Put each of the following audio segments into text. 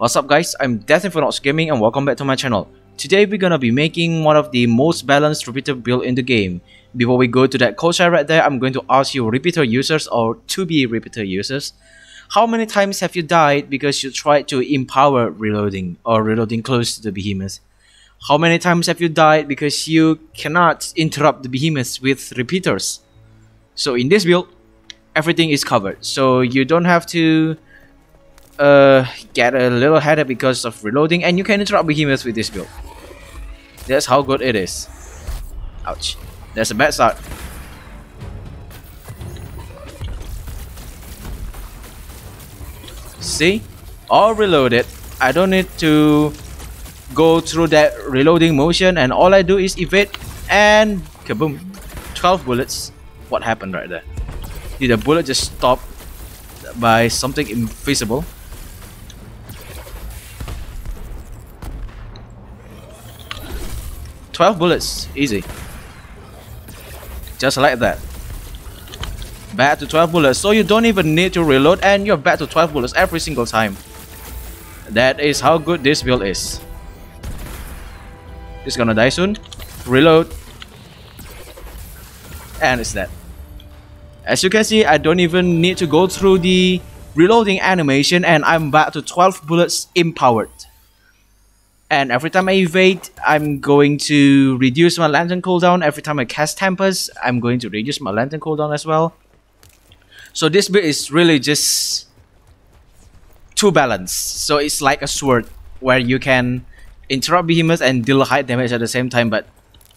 What's up guys, I'm DeatHInfernoXxGaming and welcome back to my channel. Today we're gonna be making one of the most balanced repeater build in the game. Before we go to that code share right there, I'm going to ask you repeater users or to-be repeater users, how many times have you died because you tried to empower reloading or reloading close to the behemoth? How many times have you died because you cannot interrupt the behemoths with repeaters? So in this build, everything is covered, so you don't have to get a little headache because of reloading, and you can interrupt behemoths with this build. That's how good it is. Ouch, that's a bad start. See, all reloaded. I don't need to go through that reloading motion, and all I do is evade and kaboom, 12 bullets. What happened right there? Did the bullet just stop by something invisible? "12 bullets, easy. Just like that. Back to 12 bullets, so you don't even need to reload and you're back to 12 bullets every single time. That is how good this build is. It's gonna die soon. Reload. And it's dead. As you can see, I don't even need to go through the reloading animation and I'm back to 12 bullets empowered. And every time I evade, I'm going to reduce my lantern cooldown. Every time I cast tempest, I'm going to reduce my lantern cooldown as well. So this build is really just too balanced. So it's like a sword where you can interrupt behemoths and deal high damage at the same time. But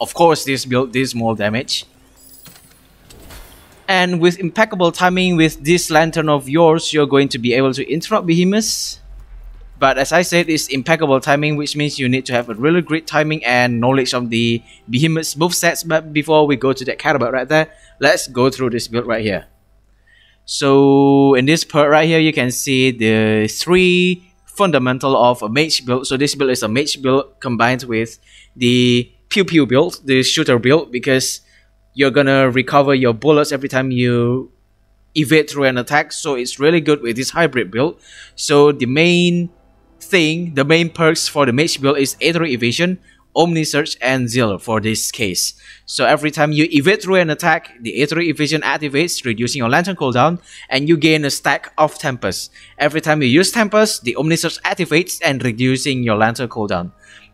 of course, this build deals more damage. And with impeccable timing with this lantern of yours, you're going to be able to interrupt behemoths. But as I said, it's impeccable timing, which means you need to have a really great timing and knowledge of the behemoth's movesets. But before we go to that catabout right there, let's go through this build right here. So in this part right here, you can see the three fundamental of a mage build. So this build is a mage build combined with the pew pew build, the shooter build, because you're gonna recover your bullets every time you evade through an attack. So it's really good with this hybrid build. So the main perks for the mage build is A3 evasion, omni search, and zeal for this case. So every time you evade through an attack, the A3 evasion activates, reducing your lantern cooldown, and you gain a stack of tempest. Every time you use tempest, the omni search activates and reducing your lantern cooldown.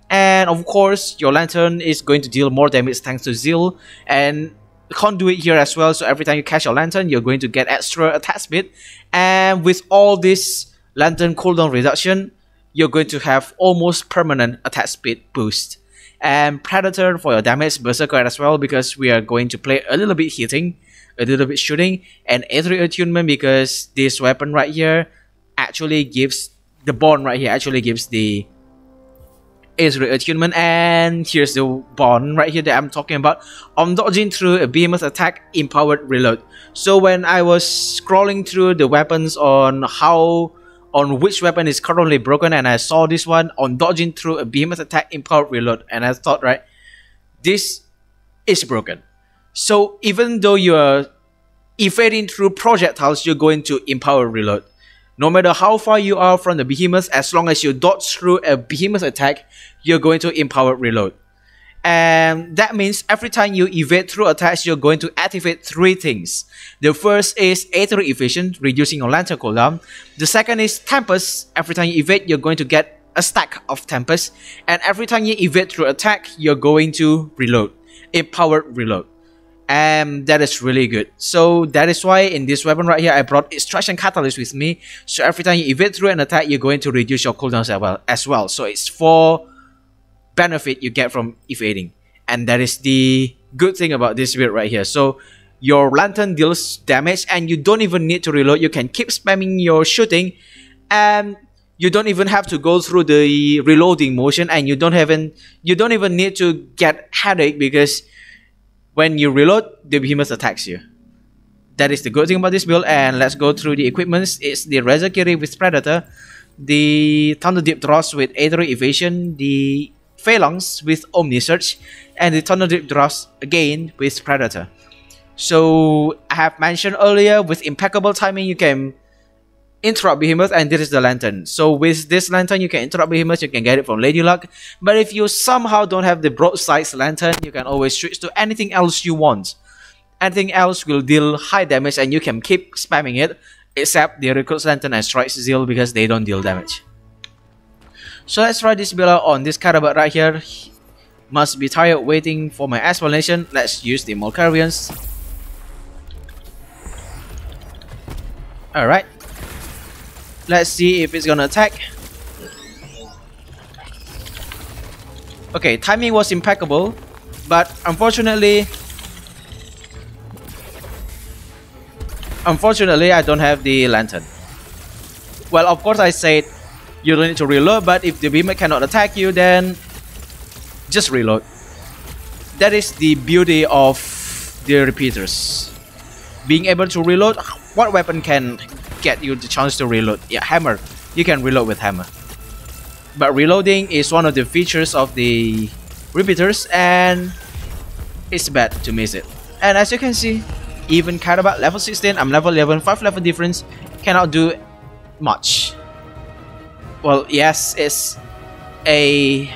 And of course, your lantern is going to deal more damage thanks to zeal and conduit here as well. So every time you cast your lantern, you're going to get extra attack speed, and with all this lantern cooldown reduction, you're going to have almost permanent attack speed boost. And predator for your damage, berserker as well, because we are going to play a little bit hitting, a little bit shooting, and A3 attunement because this weapon right here actually gives the bond right here actually gives the A3 attunement. And here's the bond right here that I'm talking about. I'm dodging through a behemoth attack, empowered reload. So when I was scrolling through the weapons on which weapon is currently broken, and I saw this one on dodging through a behemoth attack, empowered reload, and I thought, right, this is broken. So even though you're evading through projectiles, you're going to empower reload. No matter how far you are from the behemoth, as long as you dodge through a behemoth attack, you're going to empower reload. And that means every time you evade through attacks, you're going to activate three things. The first is A3 evasion, reducing your lantern cooldown. The second is tempest. Every time you evade, you're going to get a stack of tempest. And every time you evade through attack, you're going to reload, empowered reload. And that is really good. So that is why in this weapon right here, I brought extraction catalyst with me. So every time you evade through an attack, you're going to reduce your cooldowns as well. So it's 4 benefit you get from evading, and that is the good thing about this build right here. So your lantern deals damage and you don't even need to reload. You can keep spamming your shooting and you don't even have to go through the reloading motion, and you don't even need to get headache because when you reload, the behemoth attacks you. That is the good thing about this build. And let's go through the equipments. It's the Razor Kiri with Predator, the Thunder Deep Thrust with A3 evasion, the Phalanx with Omni Search, and the Thunder Deep Thrust again with Predator. So I have mentioned earlier, with impeccable timing, you can interrupt behemoth, and this is the lantern. So with this lantern you can interrupt behemoth, you can get it from Lady Luck. But if you somehow don't have the Broadsides Lantern, you can always switch to anything else you want. Anything else will deal high damage and you can keep spamming it, except the Recruit's Lantern and Strike's Zeal, because they don't deal damage. So let's try this build out on this Carabat right here. Must be tired waiting for my explanation. Let's use the Molcarians. Alright. Let's see if it's gonna attack. Okay, timing was impeccable, but unfortunately I don't have the lantern. Well, of course I said you don't need to reload, but if the behemoth cannot attack you, then just reload. That is the beauty of the repeaters. Being able to reload, what weapon can get you the chance to reload? Yeah, hammer. You can reload with hammer. But reloading is one of the features of the repeaters, and it's bad to miss it. And as you can see, even Carabat level 16, I'm level 11, 5 level difference, cannot do much. Well, yes, it's a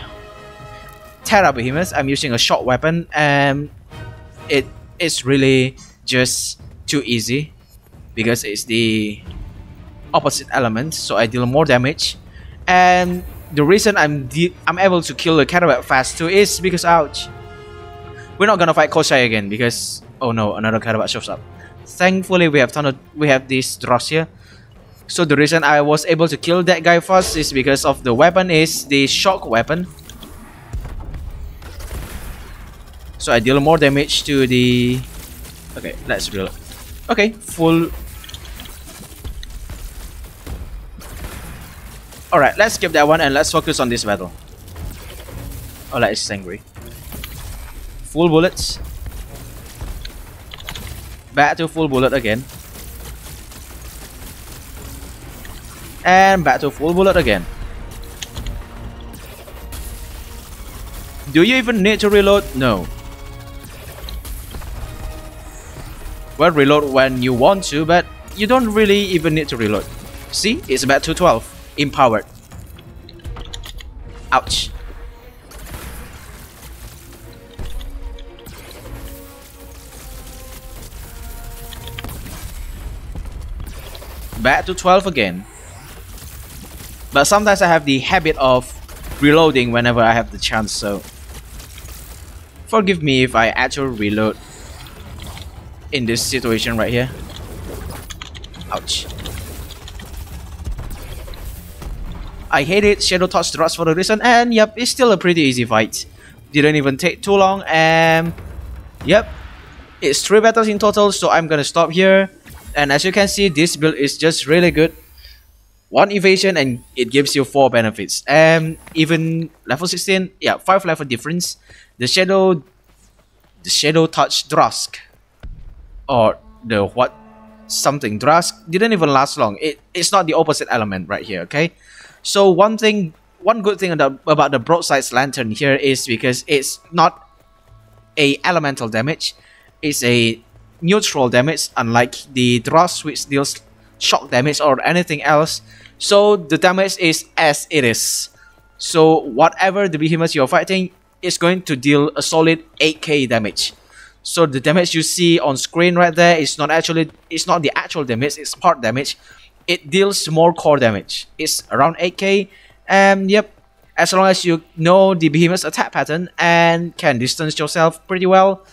Terra Behemoth. I'm using a short weapon, and it is really just too easy because it's the opposite element, so I deal more damage. And the reason I'm able to kill the Carabat fast too is because, ouch, we're not gonna fight Koshai again because, oh no, another Carabat shows up. Thankfully we have this Dross here. So the reason I was able to kill that guy fast is because of the weapon is the shock weapon. So I deal more damage to the... Okay, let's reload. Okay, full... Alright, let's skip that one and let's focus on this battle. Oh, that is angry. Full bullets. Back to full bullet again. And back to full bullet again. Do you even need to reload? No. Well, reload when you want to, but you don't really even need to reload. See, it's back to 12. Empowered. Ouch. Back to 12 again. But sometimes I have the habit of reloading whenever I have the chance, so forgive me if I actually reload in this situation right here. Ouch. I hate it, Shadow Touch Dross for the reason, and yep, it's still a pretty easy fight. Didn't even take too long, and yep, it's 3 battles in total, so I'm gonna stop here. And as you can see, this build is just really good. 1 evasion and it gives you 4 benefits. And even level 16, yeah, 5 level difference. The Shadow Touch Drusk, or the what something Drusk, didn't even last long. It's not the opposite element right here, okay? So one good thing about the Broadsides Lantern here is because it's not a elemental damage, it's a neutral damage, unlike the Dross which deals shock damage or anything else. So the damage is as it is. So whatever the behemoth you're fighting is going to deal a solid 8k damage. So the damage you see on screen right there is not the actual damage, it's part damage. It deals more core damage. It's around 8k, and yep, as long as you know the behemoth's attack pattern and can distance yourself pretty well,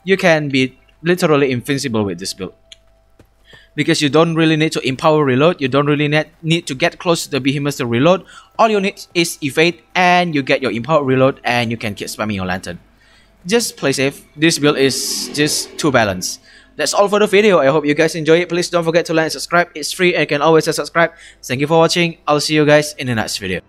you can be literally invincible with this build. Because you don't really need to empower reload, you don't really need to get close to the behemoth to reload. All you need is evade and you get your empowered reload and you can keep spamming your lantern. Just play safe, this build is just too balanced. That's all for the video, I hope you guys enjoy it. Please don't forget to like and subscribe, it's free and you can always subscribe. Thank you for watching, I'll see you guys in the next video.